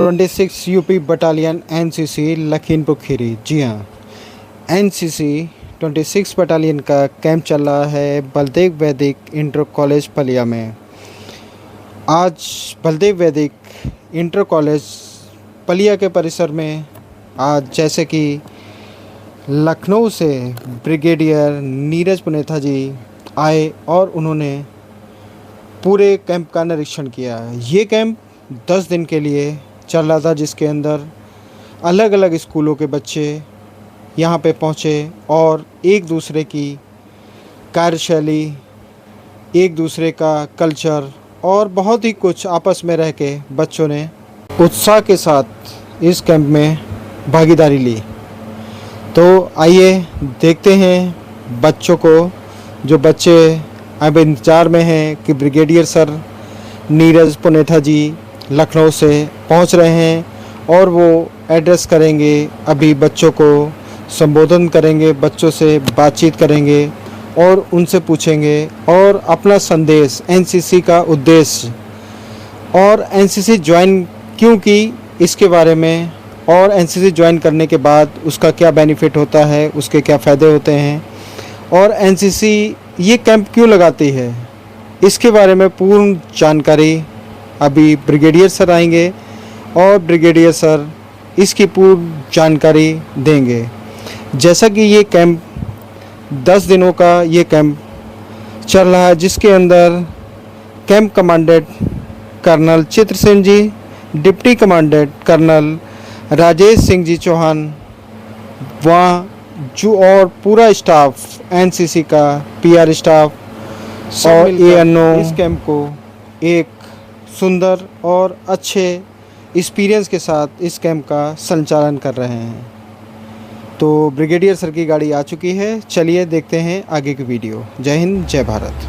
26 UP battalion NCC Lakhimpur Kheri. जी हाँ, NCC 26 battalion का कैंप चल रहा है बलदेव वैदिक इंटर कॉलेज पलिया में। आज बलदेव वैदिक इंटर कॉलेज पलिया के परिसर में आज जैसे कि लखनऊ से ब्रिगेडियर नीरज पुनेथा जी आए और उन्होंने पूरे कैंप का निरीक्षण किया। ये कैंप 10 दिन के लिए चल रहा था, जिसके अंदर अलग अलग स्कूलों के बच्चे यहाँ पे पहुँचे और एक दूसरे की कार्यशैली, एक दूसरे का कल्चर और बहुत ही कुछ आपस में रह के बच्चों ने उत्साह के साथ इस कैंप में भागीदारी ली। तो आइए देखते हैं बच्चों को, जो बच्चे अब इंतज़ार में हैं कि ब्रिगेडियर सर नीरज पुनेथा जी लखनऊ से पहुंच रहे हैं और वो एड्रेस करेंगे, अभी बच्चों को संबोधन करेंगे, बच्चों से बातचीत करेंगे और उनसे पूछेंगे और अपना संदेश, एनसीसी का उद्देश्य और एनसीसी ज्वाइन क्यों की इसके बारे में, और एनसीसी ज्वाइन करने के बाद उसका क्या बेनिफिट होता है, उसके क्या फ़ायदे होते हैं और एनसीसी ये कैंप क्यों लगाती है, इसके बारे में पूर्ण जानकारी अभी ब्रिगेडियर सर आएंगे और ब्रिगेडियर सर इसकी पूर्ण जानकारी देंगे। जैसा कि ये कैंप 10 दिनों का ये कैंप चल रहा है, जिसके अंदर camp commandant colonel Chitra Sen ji, deputy commandant colonel Rajesh Singh ji Chauhan, वहाँ जो और पूरा स्टाफ एनसीसी का पीआर स्टाफ और एएनओ इस कैंप को एक सुंदर और अच्छे एक्सपीरियंस के साथ इस कैंप का संचालन कर रहे हैं। तो ब्रिगेडियर सर की गाड़ी आ चुकी है, चलिए देखते हैं आगे की वीडियो। जय हिंद, जय भारत।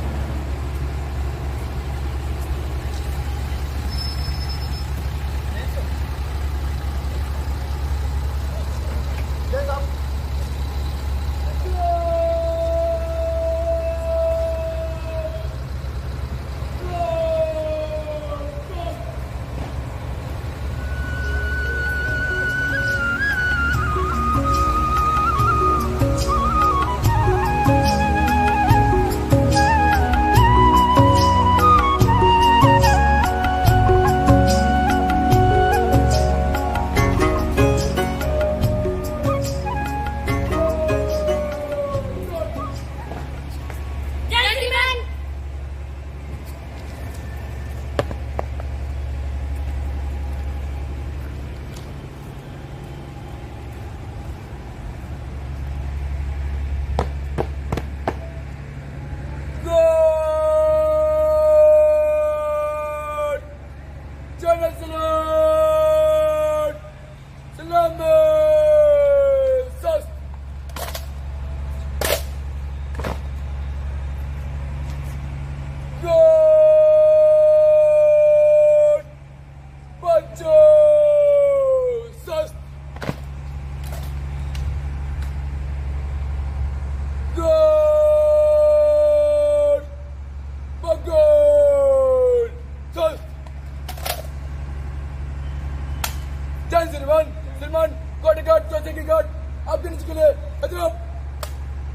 सलमान गार्ड गार्ड चौथे की गार्ड आपके नीचे के लिए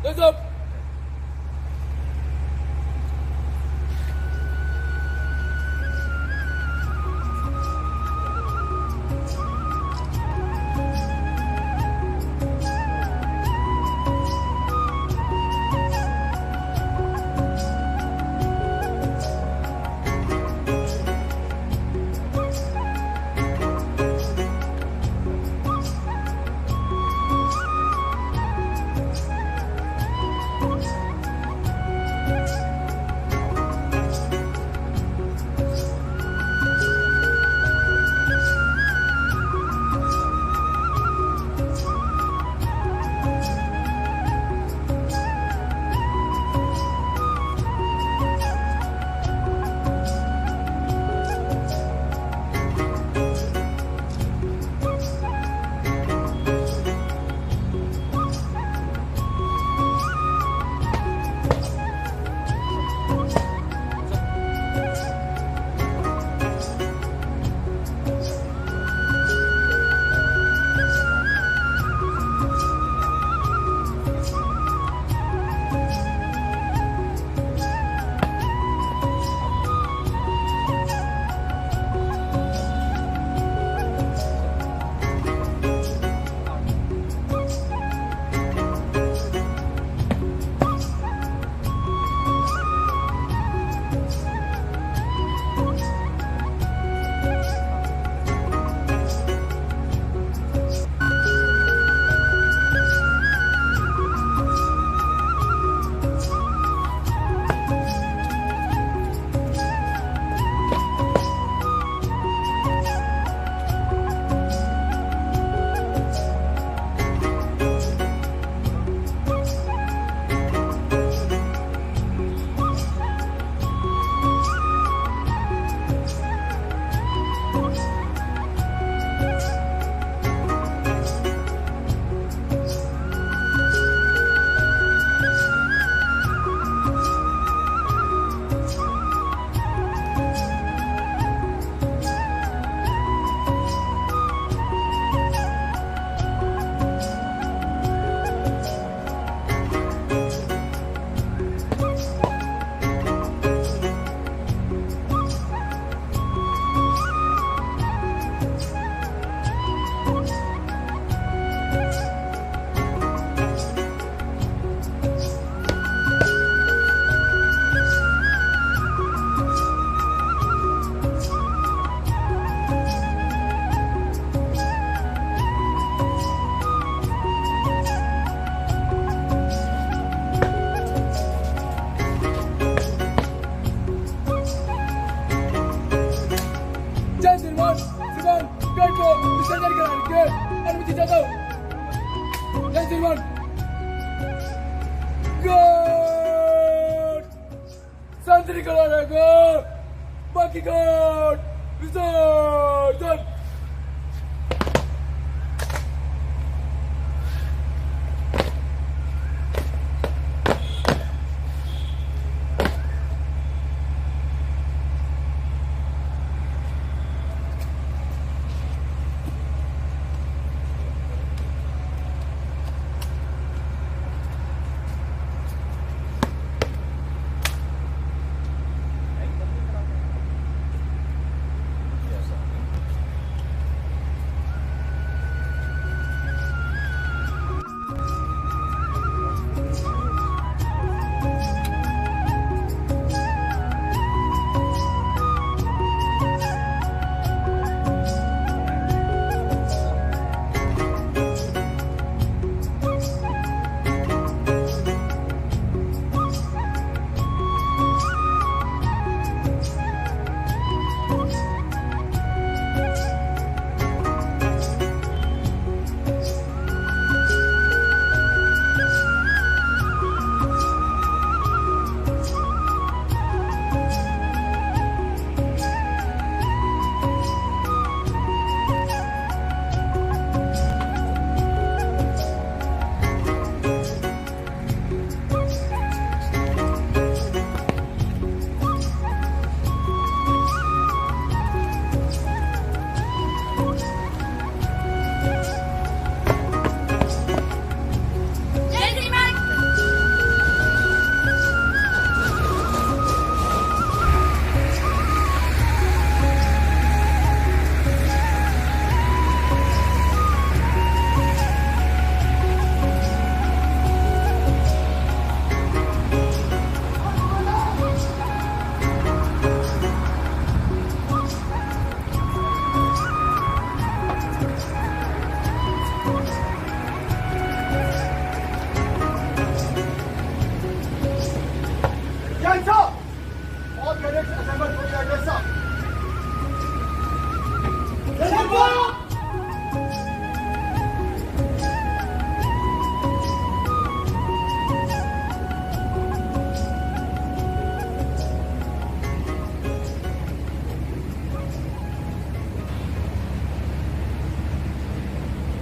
हेड्स अप। को विसर्जन कराने की अनुमति चाहता हूँ। जय श्रीमान। गुड संतरी करा रहेगा, बाकी गुड विसर्जन।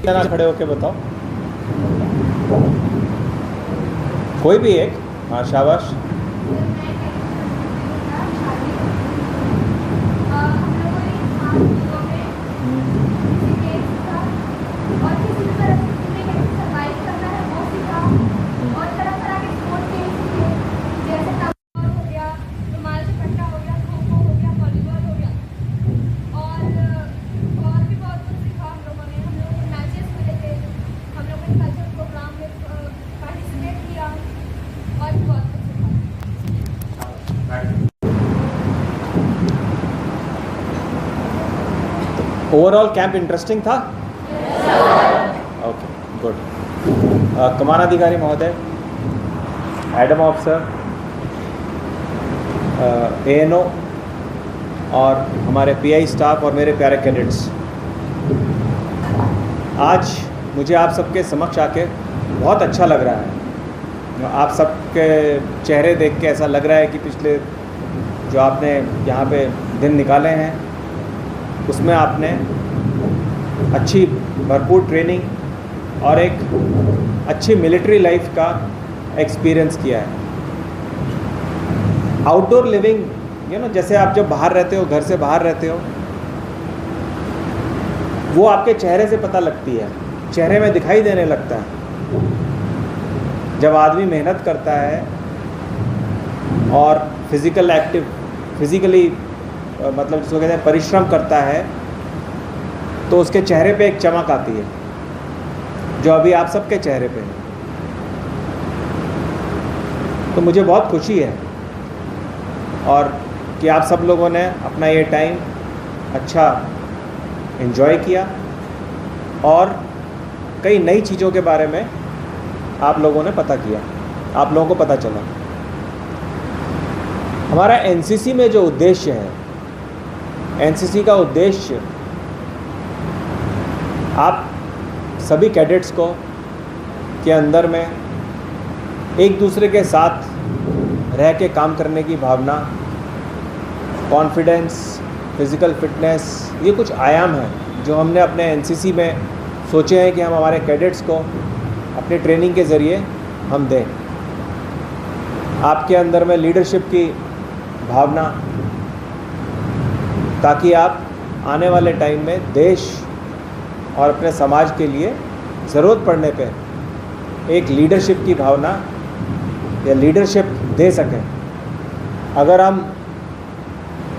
जना खड़े होके बताओ, कोई भी एक। हाँ शाबाश। ओवरऑल कैंप इंटरेस्टिंग था? Okay good. कमानाधिकारी महोदय, एडम ऑफिसर, एएनओ और हमारे पीआई स्टाफ और मेरे प्यारे कैडेट्स, आज मुझे आप सबके समक्ष आके बहुत अच्छा लग रहा है। आप सबके चेहरे देख के ऐसा लग रहा है कि पिछले जो आपने यहाँ पे दिन निकाले हैं उसमें आपने अच्छी भरपूर ट्रेनिंग और एक अच्छी मिलिट्री लाइफ का एक्सपीरियंस किया है। आउटडोर लिविंग जैसे आप जब बाहर रहते हो, घर से बाहर रहते हो, वो आपके चेहरे से पता लगती है, चेहरे में दिखाई देने लगता है। जब आदमी मेहनत करता है और फिज़िकली मतलब जिसको कहते हैं परिश्रम करता है, तो उसके चेहरे पे एक चमक आती है जो अभी आप सबके चेहरे पे है। तो मुझे बहुत खुशी है और कि आप सब लोगों ने अपना ये टाइम अच्छा एंजॉय किया और कई नई चीज़ों के बारे में आप लोगों ने पता किया, आप लोगों को पता चला। हमारा एनसीसी में जो उद्देश्य है, एनसीसी का उद्देश्य आप सभी कैडेट्स को के अंदर में एक दूसरे के साथ रह के काम करने की भावना, कॉन्फिडेंस, फिज़िकल फिटनेस, ये कुछ आयाम हैं जो हमने अपने एनसीसी में सोचे हैं कि हम हमारे कैडेट्स को अपनी ट्रेनिंग के ज़रिए हम दें। आपके अंदर में लीडरशिप की भावना, ताकि आप आने वाले टाइम में देश और अपने समाज के लिए ज़रूरत पड़ने पे एक लीडरशिप की भावना या लीडरशिप दे सकें। अगर हम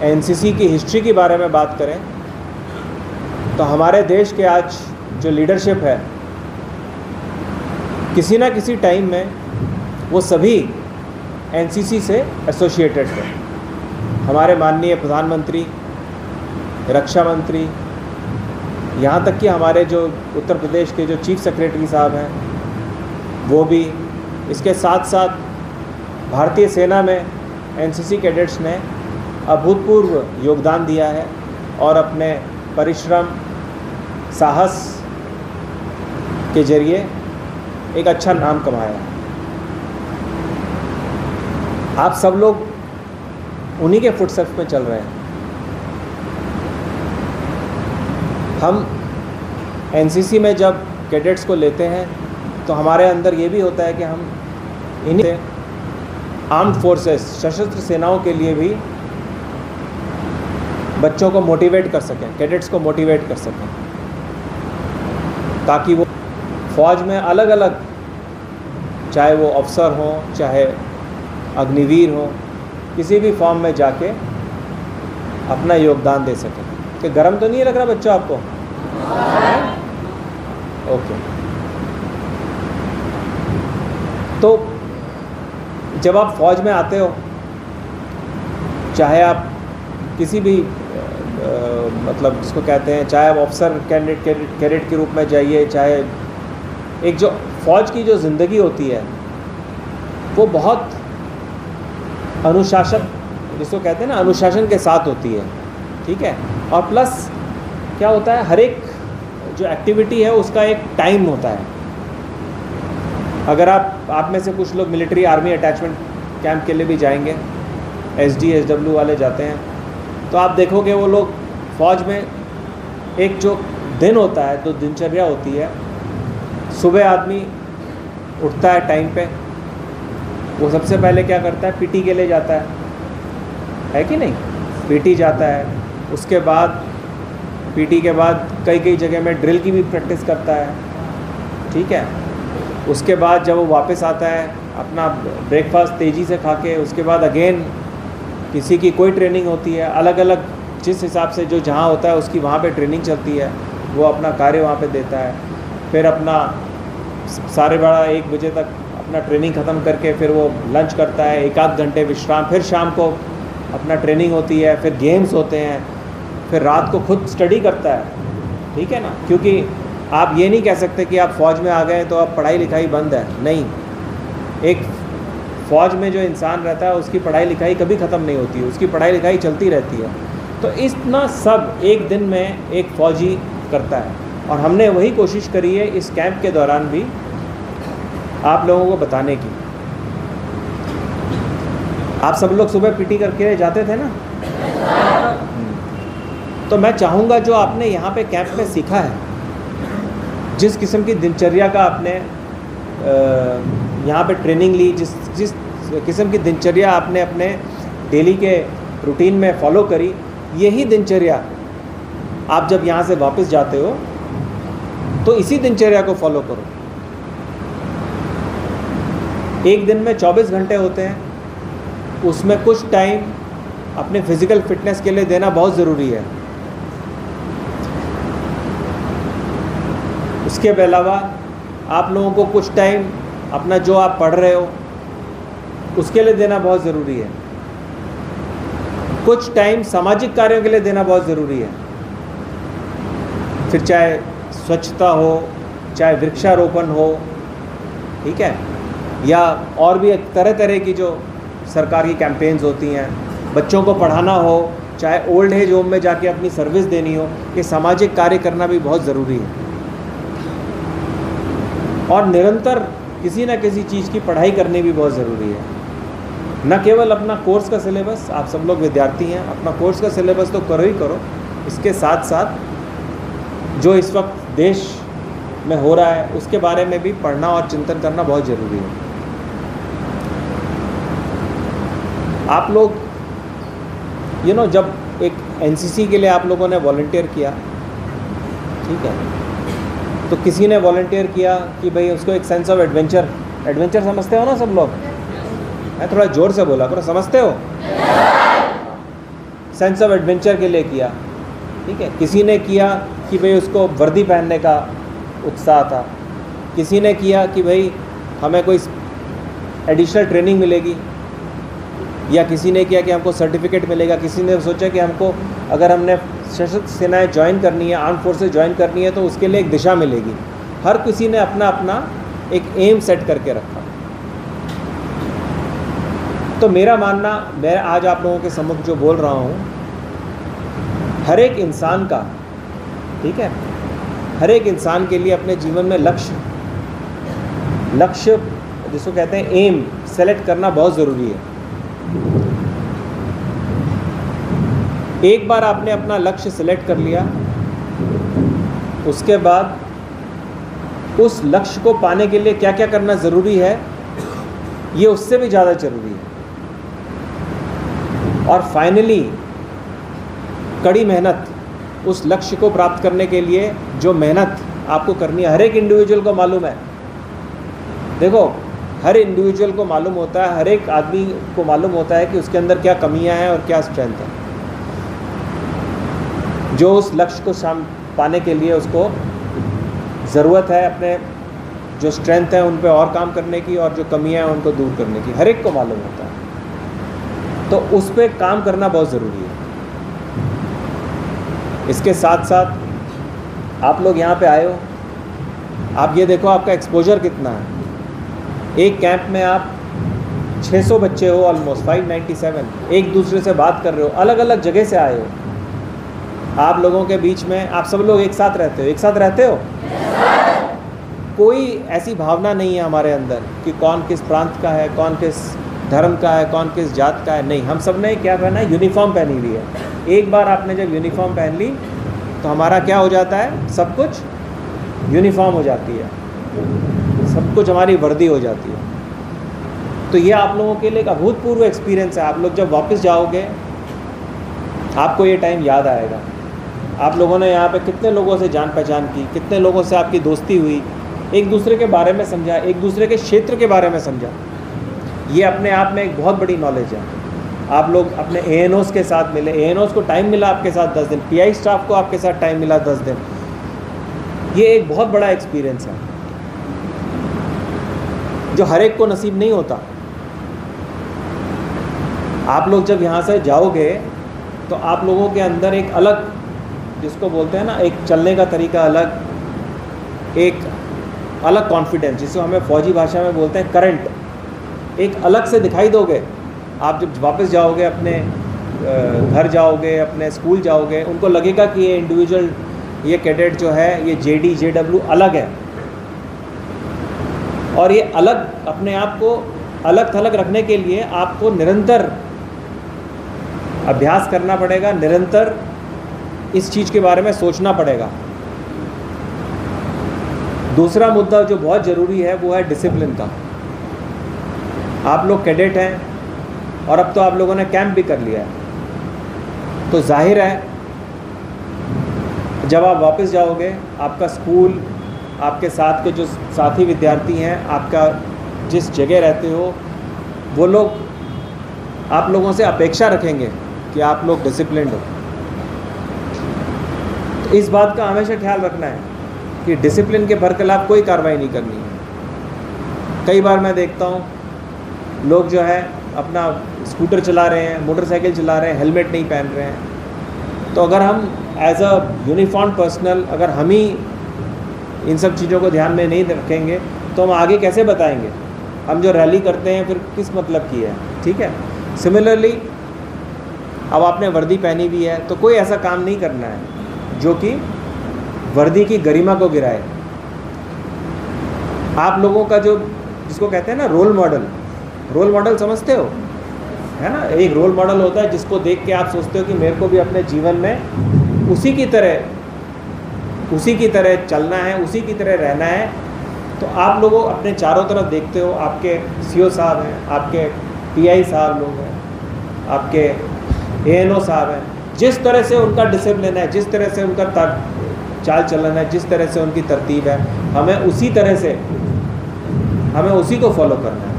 एनसीसी की हिस्ट्री के बारे में बात करें तो हमारे देश के आज जो लीडरशिप है, किसी ना किसी टाइम में वो सभी एनसीसी से एसोसिएटेड है। हमारे माननीय प्रधानमंत्री, रक्षा मंत्री, यहाँ तक कि हमारे जो उत्तर प्रदेश के जो चीफ सेक्रेटरी साहब हैं वो भी, इसके साथ साथ भारतीय सेना में एनसीसी कैडेट्स ने अभूतपूर्व योगदान दिया है और अपने परिश्रम, साहस के जरिए एक अच्छा नाम कमाया। आप सब लोग उन्हीं के फुटस्टेप्स में चल रहे हैं। हम एनसीसी में जब कैडेट्स को लेते हैं तो हमारे अंदर ये भी होता है कि हम इन्हीं आर्म्ड फोर्सेस, सशस्त्र सेनाओं के लिए भी बच्चों को मोटिवेट कर सकें, कैडेट्स को मोटिवेट कर सकें, ताकि वो फ़ौज में अलग अलग, चाहे वो अफसर हों, चाहे अग्निवीर हों, किसी भी फॉर्म में जाके अपना योगदान दे सकें। कि गर्म तो नहीं लग रहा बच्चों आपको? ओके। तो जब आप फ़ौज में आते हो, चाहे आप किसी भी मतलब जिसको कहते हैं, चाहे आप ऑफिसर कैडेट के रूप में जाइए, चाहे एक जो फ़ौज की जो ज़िंदगी होती है वो बहुत अनुशासन, जिसको कहते हैं ना, अनुशासन के साथ होती है, ठीक है। और प्लस क्या होता है, हर एक जो एक्टिविटी है उसका एक टाइम होता है। अगर आप में से कुछ लोग मिलिट्री आर्मी अटैचमेंट कैंप के लिए भी जाएंगे, SD SW वाले जाते हैं, तो आप देखोगे वो लोग फ़ौज में एक जो दिन होता है, जो दिनचर्या होती है, सुबह आदमी उठता है टाइम पे, वो सबसे पहले क्या करता है, पीटी के लिए जाता है कि नहीं? पीटी जाता है, उसके बाद पीटी के बाद कई जगह में ड्रिल की भी प्रैक्टिस करता है, ठीक है। उसके बाद जब वो वापस आता है, अपना ब्रेकफास्ट तेज़ी से खा के, उसके बाद अगेन किसी की कोई ट्रेनिंग होती है, अलग अलग जिस हिसाब से जो जहाँ होता है उसकी वहाँ पे ट्रेनिंग चलती है, वो अपना कार्य वहाँ पे देता है। फिर अपना 12:30-1 बजे तक अपना ट्रेनिंग ख़त्म करके फिर वो लंच करता है, 1-8 घंटे विश्राम, फिर शाम को अपना ट्रेनिंग होती है, फिर गेम्स होते हैं, फिर रात को खुद स्टडी करता है, ठीक है ना। क्योंकि आप ये नहीं कह सकते कि आप फ़ौज में आ गए तो अब पढ़ाई लिखाई बंद है, नहीं। एक फ़ौज में जो इंसान रहता है उसकी पढ़ाई लिखाई कभी ख़त्म नहीं होती है, उसकी पढ़ाई लिखाई चलती रहती है। तो इतना सब एक दिन में एक फ़ौजी करता है, और हमने वही कोशिश करी है इस कैंप के दौरान भी आप लोगों को बताने की। आप सब लोग सुबह पीटी करके जाते थे ना? तो मैं चाहूँगा जो आपने यहाँ पे कैंप में सीखा है, जिस किस्म की दिनचर्या का आपने यहाँ पे ट्रेनिंग ली, जिस किस्म की दिनचर्या आपने अपने डेली के रूटीन में फॉलो करी, यही दिनचर्या आप जब यहाँ से वापस जाते हो तो इसी दिनचर्या को फॉलो करो। एक दिन में 24 घंटे होते हैं, उसमें कुछ टाइम अपने फिज़िकल फिटनेस के लिए देना बहुत ज़रूरी है। उसके अलावा आप लोगों को कुछ टाइम अपना जो आप पढ़ रहे हो उसके लिए देना बहुत ज़रूरी है। कुछ टाइम सामाजिक कार्यों के लिए देना बहुत ज़रूरी है। फिर चाहे स्वच्छता हो, चाहे वृक्षारोपण हो, ठीक है, या और भी तरह तरह की जो सरकार की कैंपेन्स होती हैं, बच्चों को पढ़ाना हो, चाहे ओल्ड एज होम में जाके अपनी सर्विस देनी हो, ये सामाजिक कार्य करना भी बहुत ज़रूरी है। और निरंतर किसी न किसी चीज़ की पढ़ाई करनी भी बहुत ज़रूरी है। न केवल अपना कोर्स का सिलेबस, आप सब लोग विद्यार्थी हैं, अपना कोर्स का सिलेबस तो करो ही करो, इसके साथ साथ जो इस वक्त देश में हो रहा है उसके बारे में भी पढ़ना और चिंतन करना बहुत ज़रूरी है। आप लोग जब एक एनसीसी के लिए आप लोगों ने वॉलंटियर किया, ठीक है, तो किसी ने वॉलंटियर किया कि भाई उसको एक सेंस ऑफ एडवेंचर समझते हो ना सब लोग? मैं थोड़ा ज़ोर से बोला करो, समझते हो? सेंस ऑफ एडवेंचर के लिए किया, ठीक है। किसी ने किया कि भाई उसको वर्दी पहनने का उत्साह था, किसी ने किया कि भाई हमें कोई एडिशनल ट्रेनिंग मिलेगी, या किसी ने किया कि हमको सर्टिफिकेट मिलेगा, किसी ने सोचा कि हमको अगर हमने सशस्त्र सेनाएं ज्वाइन करनी है, आर्म फोर्सेस ज्वाइन करनी है तो उसके लिए एक दिशा मिलेगी। हर किसी ने अपना अपना एक एम सेट करके रखा। तो मेरा मानना, मैं आज आप लोगों के सम्मुख जो बोल रहा हूँ, हर एक इंसान का, ठीक है, हर एक इंसान के लिए अपने जीवन में लक्ष्य जिसको कहते हैं एम सेलेक्ट करना बहुत ज़रूरी है। एक बार आपने अपना लक्ष्य सेलेक्ट कर लिया, उसके बाद उस लक्ष्य को पाने के लिए क्या क्या करना ज़रूरी है, ये उससे भी ज़्यादा ज़रूरी है। और फाइनली कड़ी मेहनत, उस लक्ष्य को प्राप्त करने के लिए जो मेहनत आपको करनी है, हर एक इंडिविजुअल को मालूम है। देखो, हर इंडिविजुअल को मालूम होता है, हर एक आदमी को मालूम होता है कि उसके अंदर क्या कमियां हैं और क्या स्ट्रेंथ है, जो उस लक्ष्य को पाने के लिए उसको ज़रूरत है अपने जो स्ट्रेंथ है उन पे और काम करने की, और जो कमियां हैं उनको दूर करने की, हर एक को मालूम होता है। तो उस पे काम करना बहुत ज़रूरी है। इसके साथ साथ आप लोग यहाँ पे आए हो, आप ये देखो आपका एक्सपोजर कितना है। एक कैंप में आप 600 बच्चे हो, ऑलमोस्ट 597, एक दूसरे से बात कर रहे हो, अलग अलग जगह से आए हो। आप लोगों के बीच में आप सब लोग एक साथ रहते हो, एक साथ रहते हो। कोई ऐसी भावना नहीं है हमारे अंदर कि कौन किस प्रांत का है, कौन किस धर्म का है, कौन किस जात का है। नहीं, हम सब ने क्या पहना है? यूनिफॉर्म पहनी हुई है। एक बार आपने जब यूनिफॉर्म पहन ली तो हमारा क्या हो जाता है? सब कुछ यूनिफॉर्म हो जाती है, सब कुछ हमारी वर्दी हो जाती है। तो ये आप लोगों के लिए एक अभूतपूर्व एक्सपीरियंस है। आप लोग जब वापस जाओगे आपको ये टाइम याद आएगा। आप लोगों ने यहाँ पे कितने लोगों से जान पहचान की, कितने लोगों से आपकी दोस्ती हुई, एक दूसरे के बारे में समझा, एक दूसरे के क्षेत्र के बारे में समझा। ये अपने आप में एक बहुत बड़ी नॉलेज है। आप लोग अपने ANOs के साथ मिले, ANOs को टाइम मिला आपके साथ 10 दिन, PI स्टाफ को आपके साथ टाइम मिला 10 दिन। ये एक बहुत बड़ा एक्सपीरियंस है जो हर एक को नसीब नहीं होता। आप लोग जब यहाँ से जाओगे तो आप लोगों के अंदर एक अलग, जिसको बोलते हैं ना, एक चलने का तरीका अलग, एक अलग कॉन्फिडेंस, जिसको हमें फौजी भाषा में बोलते हैं करंट, एक अलग से दिखाई दोगे। आप जब वापस जाओगे, अपने घर जाओगे, अपने स्कूल जाओगे, उनको लगेगा कि ये इंडिविजुअल, ये कैडेट जो है, ये JD JW अलग है। और ये अलग, अपने आप को अलग थलग रखने के लिए आपको निरंतर अभ्यास करना पड़ेगा, निरंतर इस चीज़ के बारे में सोचना पड़ेगा। दूसरा मुद्दा जो बहुत ज़रूरी है वो है डिसिप्लिन का। आप लोग कैडेट हैं और अब तो आप लोगों ने कैंप भी कर लिया है, तो जाहिर है जब आप वापस जाओगे, आपका स्कूल, आपके साथ के जो साथी विद्यार्थी हैं, आपका जिस जगह रहते हो, वो लोग आप लोगों से अपेक्षा रखेंगे कि आप लोग डिसिप्लिन्ड हो। तो इस बात का हमेशा ख्याल रखना है कि डिसिप्लिन के बरखिलाफ कोई कार्रवाई नहीं करनी है। कई बार मैं देखता हूँ लोग जो है अपना स्कूटर चला रहे हैं, मोटरसाइकिल चला रहे हैं, हेलमेट नहीं पहन रहे हैं। तो अगर हम एज अ यूनिफॉर्म पर्सनल, अगर हम ही इन सब चीज़ों को ध्यान में नहीं रखेंगे तो हम आगे कैसे बताएंगे? हम जो रैली करते हैं फिर किस मतलब की है? ठीक है। सिमिलरली अब आपने वर्दी पहनी हुई है तो कोई ऐसा काम नहीं करना है जो कि वर्दी की गरिमा को गिराए। आप लोगों का जो जिसको कहते हैं ना रोल मॉडल समझते हो, है ना? एक रोल मॉडल होता है जिसको देख के आप सोचते हो कि मेरे को भी अपने जीवन में उसी की तरह चलना है, उसी की तरह रहना है। तो आप लोगों अपने चारों तरफ देखते हो, आपके सीओ साहब हैं, आपके पीआई साहब लोग हैं, आपके एएनओ साहब हैं, जिस तरह से उनका डिसिप्लिन है, जिस तरह से उनका चाल चलन है, जिस तरह से उनकी तरतीब है, हमें उसी को फॉलो करना है।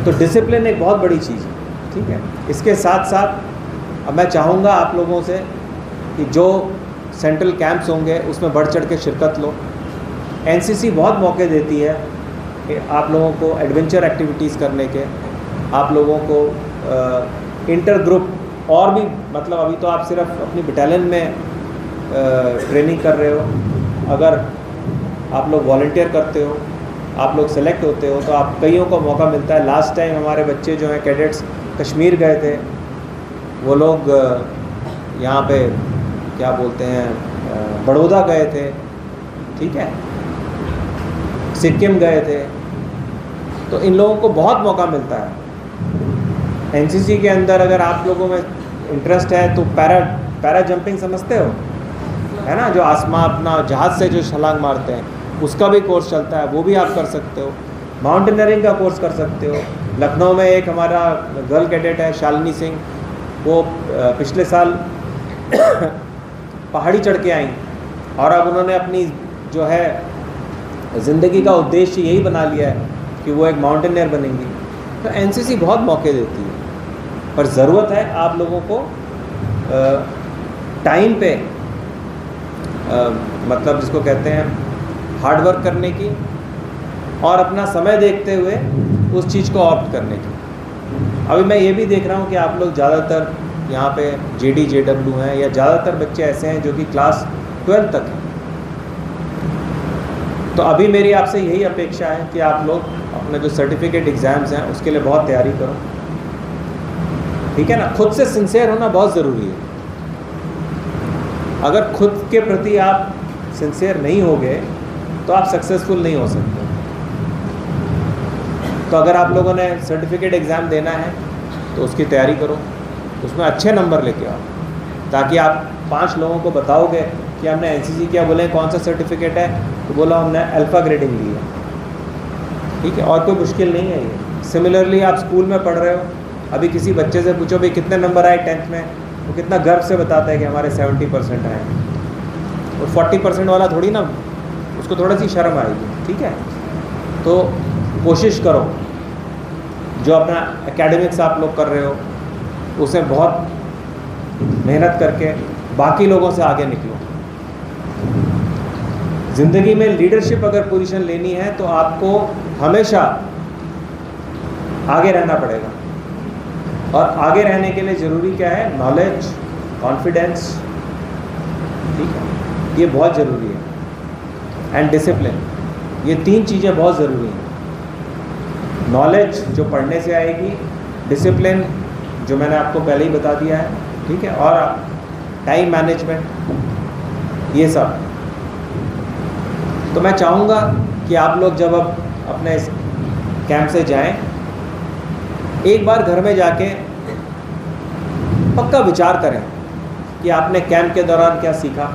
तो डिसिप्लिन एक बहुत बड़ी चीज़ है, ठीक है। इसके साथ साथ अब मैं चाहूँगा आप लोगों से कि जो सेंट्रल कैंप्स होंगे उसमें बढ़ चढ़ के शिरकत लो। एनसीसी बहुत मौके देती है कि आप लोगों को एडवेंचर एक्टिविटीज़ करने के, आप लोगों को इंटर ग्रुप और भी, मतलब अभी तो आप सिर्फ अपनी बटालियन में ट्रेनिंग कर रहे हो, अगर आप लोग वॉलंटियर करते हो, आप लोग सेलेक्ट होते हो तो आप कईयों को मौका मिलता है। लास्ट टाइम हमारे बच्चे जो हैं कैडेट्स कश्मीर गए थे, वो लोग यहाँ पे क्या बोलते हैं बड़ौदा गए थे, ठीक है, सिक्किम गए थे। तो इन लोगों को बहुत मौका मिलता है एनसीसी के अंदर। अगर आप लोगों में इंटरेस्ट है तो पैरा जंपिंग समझते हो, है ना, जो आसमां अपना जहाज़ से जो छलांग मारते हैं, उसका भी कोर्स चलता है, वो भी आप कर सकते हो। माउंटेनियरिंग का कोर्स कर सकते हो। लखनऊ में एक हमारा गर्ल कैडेट है शालिनी सिंह, वो पिछले साल पहाड़ी चढ़ के आई और अब उन्होंने अपनी जो है ज़िंदगी का उद्देश्य यही बना लिया है कि वो एक माउंटेनियर बनेंगी। तो एनसीसी बहुत मौके देती है, पर ज़रूरत है आप लोगों को टाइम पे मतलब जिसको कहते हैं हार्ड वर्क करने की और अपना समय देखते हुए उस चीज़ को ऑप्ट करने की। अभी मैं ये भी देख रहा हूँ कि आप लोग ज़्यादातर यहाँ पे जेडी जेडब्ल्यू हैं, या ज़्यादातर बच्चे ऐसे हैं जो कि क्लास 12 तक हैं। तो अभी मेरी आपसे यही अपेक्षा है कि आप लोग अपने जो सर्टिफिकेट एग्ज़ाम्स हैं उसके लिए बहुत तैयारी करो, ठीक है ना। खुद से सिंसियर होना बहुत ज़रूरी है। अगर खुद के प्रति आप सिंसियर नहीं होगे तो आप सक्सेसफुल नहीं हो सकते। तो अगर आप लोगों ने सर्टिफिकेट एग्ज़ाम देना है तो उसकी तैयारी करो, उसमें अच्छे नंबर लेके आओ, ताकि आप 5 लोगों को बताओगे कि हमने एनसीसी किया। बोले कौन सा सर्टिफिकेट है, तो बोला हमने अल्फ़ा ग्रेडिंग ली है, ठीक है, और कोई मुश्किल नहीं है ये। सिमिलरली आप स्कूल में पढ़ रहे हो, अभी किसी बच्चे से पूछो भाई कितने नंबर आए 10th में, वो कितना गर्व से बताता है कि हमारे 70% आए, और 40% वाला थोड़ी ना, उसको थोड़ी सी शर्म आएगी, ठीक है। तो कोशिश करो जो अपना एकेडमिक्स आप लोग कर रहे हो उसे बहुत मेहनत करके बाकी लोगों से आगे निकलो। ज़िंदगी में लीडरशिप अगर पोजीशन लेनी है तो आपको हमेशा आगे रहना पड़ेगा, और आगे रहने के लिए ज़रूरी क्या है, नॉलेज, कॉन्फिडेंस, ठीक है, ये बहुत ज़रूरी है, एंड डिसिप्लिन। ये 3 चीज़ें बहुत ज़रूरी हैं। नॉलेज जो पढ़ने से आएगी, डिसिप्लिन जो मैंने आपको पहले ही बता दिया है, ठीक है, और टाइम मैनेजमेंट, ये सब। तो मैं चाहूँगा कि आप लोग जब अब अपने इस कैंप से जाएं, एक बार घर में जाके पक्का विचार करें कि आपने कैंप के दौरान क्या सीखा,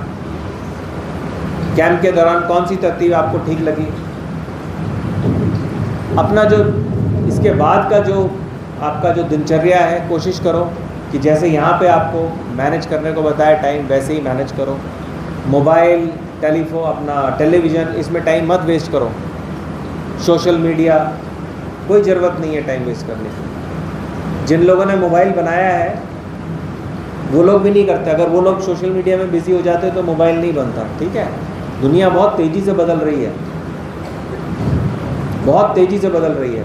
कैंप के दौरान कौन सी तरतीब आपको ठीक लगी। अपना जो इसके बाद का जो आपका जो दिनचर्या है, कोशिश करो कि जैसे यहाँ पे आपको मैनेज करने को बताया टाइम, वैसे ही मैनेज करो। मोबाइल, टेलीफोन, अपना टेलीविज़न, इसमें टाइम मत वेस्ट करो। सोशल मीडिया, कोई ज़रूरत नहीं है टाइम वेस्ट करने की। जिन लोगों ने मोबाइल बनाया है वो लोग भी नहीं करते। अगर वो लोग सोशल मीडिया में बिज़ी हो जाते तो मोबाइल नहीं बनता, ठीक है। दुनिया बहुत तेज़ी से बदल रही है, बहुत तेज़ी से बदल रही है।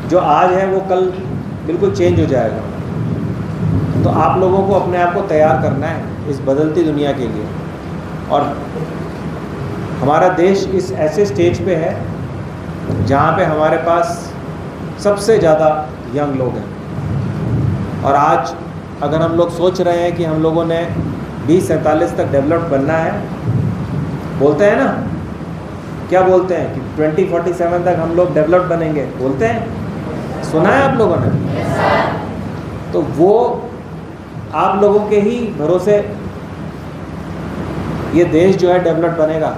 जो आज है वो कल बिल्कुल चेंज हो जाएगा। तो आप लोगों को अपने आप को तैयार करना है इस बदलती दुनिया के लिए। और हमारा देश इस ऐसे स्टेज पे है जहाँ पे हमारे पास सबसे ज़्यादा यंग लोग हैं। और आज अगर हम लोग सोच रहे हैं कि हम लोगों ने 2047 तक डेवलप्ड बनना है, बोलते हैं ना, क्या बोलते हैं कि 2047 तक हम लोग डेवलप्ड बनेंगे, बोलते हैं, सुना है आप लोगों ने? तो वो आप लोगों के ही भरोसे ये देश जो है डेवलप्ड बनेगा।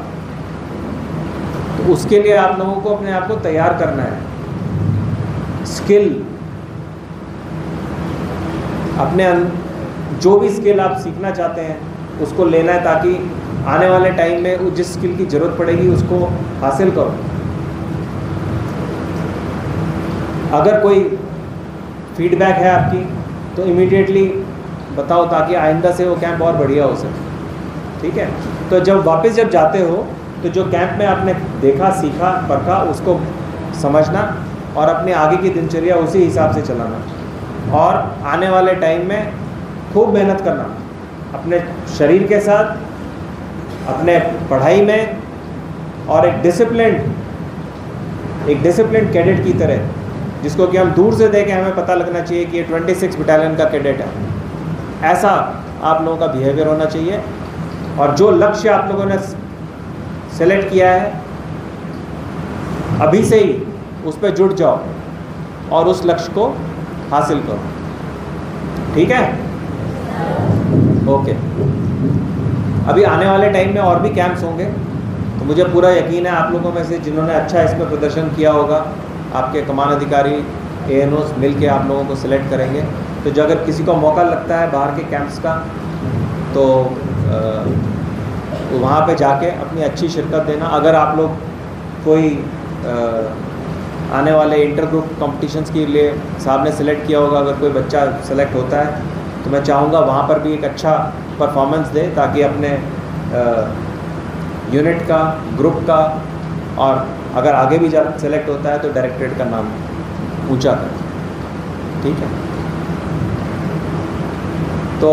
तो उसके लिए आप लोगों को अपने आप को तैयार करना है। स्किल, अपने जो भी स्किल आप सीखना चाहते हैं उसको लेना है, ताकि आने वाले टाइम में जिस स्किल की ज़रूरत पड़ेगी उसको हासिल करो। अगर कोई फीडबैक है आपकी तो इमीडिएटली बताओ, ताकि आइंदा से वो कैंप और बढ़िया हो सके, ठीक है? तो जब वापस जाते हो तो जो कैंप में आपने देखा, सीखा, परखा, उसको समझना और अपने आगे की दिनचर्या उसी हिसाब से चलाना। और आने वाले टाइम में खूब मेहनत करना अपने शरीर के साथ, अपने पढ़ाई में, और एक डिसिप्लिन कैडेट की तरह, जिसको कि हम दूर से देखें हमें पता लगना चाहिए कि ये 26 बटालियन का कैडेट है। ऐसा आप लोगों का बिहेवियर होना चाहिए। और जो लक्ष्य आप लोगों ने सेलेक्ट किया है, अभी से ही उस पर जुट जाओ और उस लक्ष्य को हासिल करो, ठीक है? ओके। अभी आने वाले टाइम में और भी कैंप्स होंगे, तो मुझे पूरा यकीन है आप लोगों में से जिन्होंने अच्छा इसमें प्रदर्शन किया होगा, आपके कमान अधिकारी, ANOs मिल के आप लोगों को सिलेक्ट करेंगे। तो जो अगर किसी को मौका लगता है बाहर के कैंप्स का, तो वहाँ पे जाके अपनी अच्छी शिरकत देना। अगर आप लोग कोई आने वाले इंटर ग्रुप कॉम्पिटिशन्स के लिए साहब ने सिलेक्ट किया होगा, अगर कोई बच्चा सेलेक्ट होता है तो मैं चाहूँगा वहाँ पर भी एक अच्छा परफॉर्मेंस दे, ताकि अपने यूनिट का, ग्रुप का, और अगर आगे भी सेलेक्ट होता है तो डायरेक्टरेट का नाम ऊंचा करें, ठीक है? तो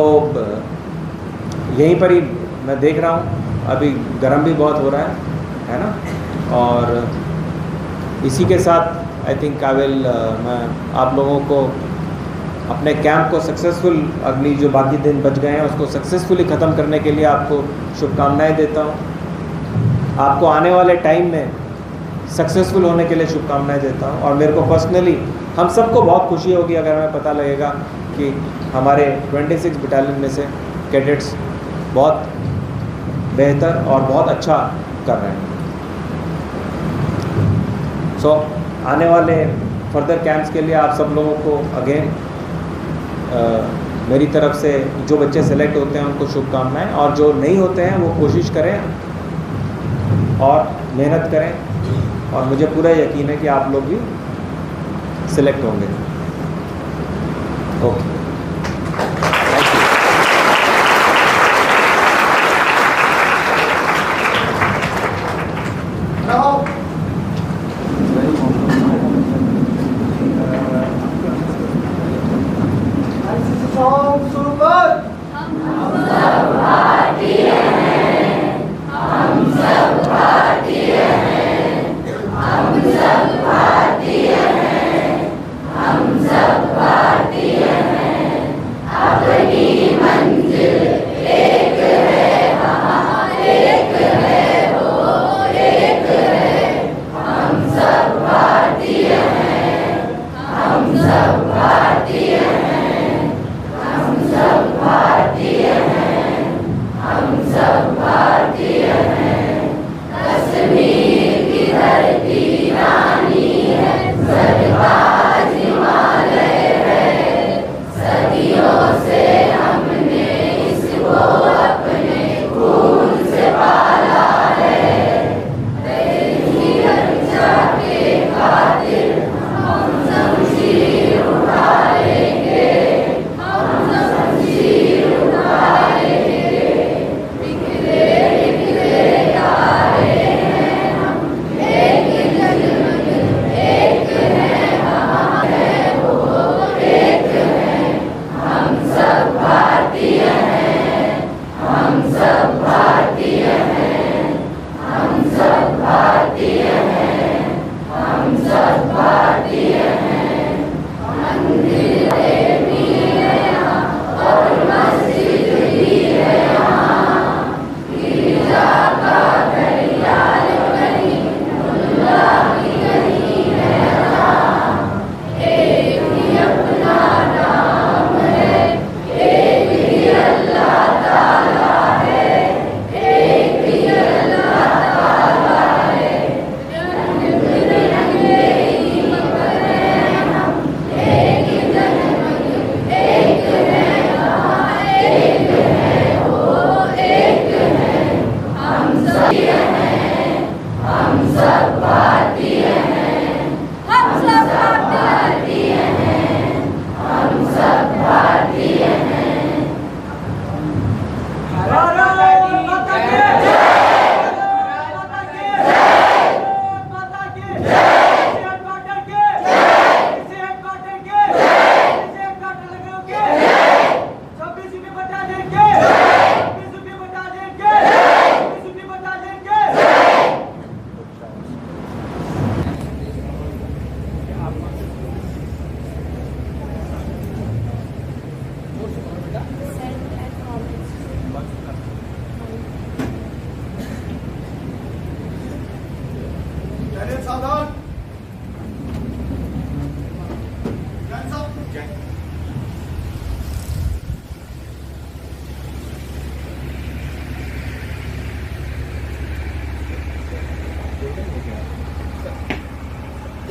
यहीं पर ही मैं देख रहा हूँ अभी गर्म भी बहुत हो रहा है ना? और इसी के साथ आई थिंक मैं आप लोगों को अपने कैंप को सक्सेसफुल, अगली जो बाकी दिन बच गए हैं उसको सक्सेसफुली ख़त्म करने के लिए आपको शुभकामनाएं देता हूँ। आपको आने वाले टाइम में सक्सेसफुल होने के लिए शुभकामनाएं देता हूँ। और मेरे को पर्सनली, हम सबको बहुत खुशी होगी अगर हमें पता लगेगा कि हमारे 26 बटालियन में से कैडेट्स बहुत बेहतर और बहुत अच्छा कर रहे हैं। सो आने वाले फर्दर कैंप्स के लिए आप सब लोगों को अगेन मेरी तरफ से, जो बच्चे सेलेक्ट होते हैं उनको शुभकामनाएं, और जो नहीं होते हैं वो कोशिश करें और मेहनत करें, और मुझे पूरा यकीन है कि आप लोग भी सिलेक्ट होंगे। ओके,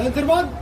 सेंसर बंद।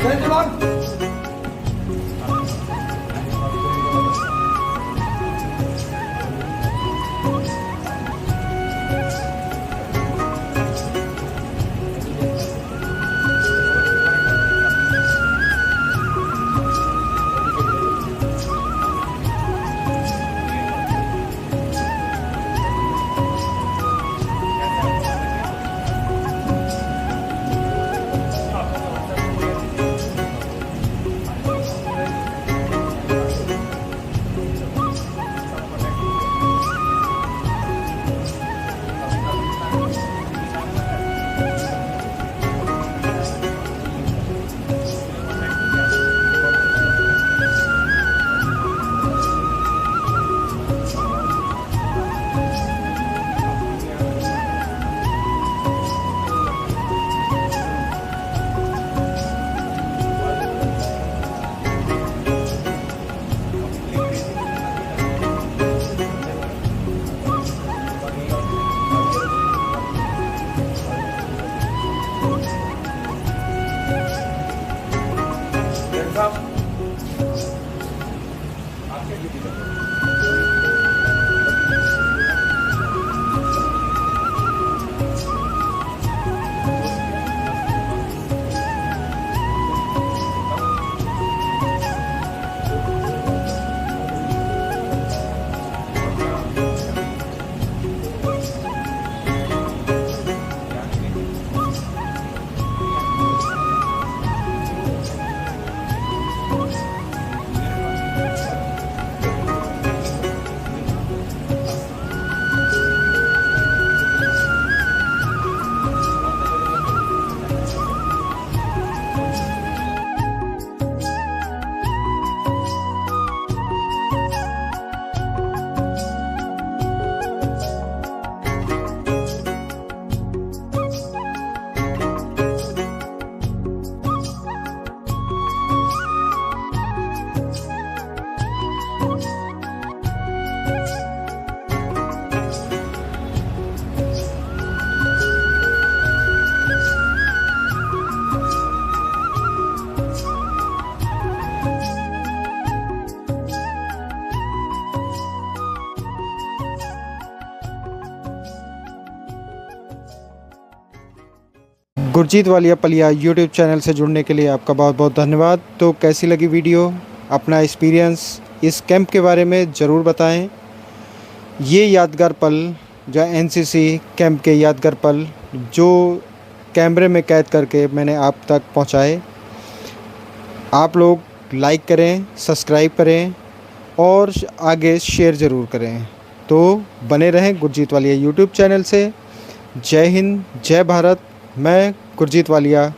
जय जवान। गुरजीत वालिया पलिया यूट्यूब चैनल से जुड़ने के लिए आपका बहुत बहुत धन्यवाद। तो कैसी लगी वीडियो, अपना एक्सपीरियंस इस कैंप के बारे में ज़रूर बताएं। ये यादगार पल जो एनसीसी कैंप के यादगार पल जो कैमरे में कैद करके मैंने आप तक पहुंचाए, आप लोग लाइक करें, सब्सक्राइब करें और आगे शेयर ज़रूर करें। तो बने रहें गुरजीत वालिया यूट्यूब चैनल से। जय हिंद, जय भारत। मैं गुरजीत वालिया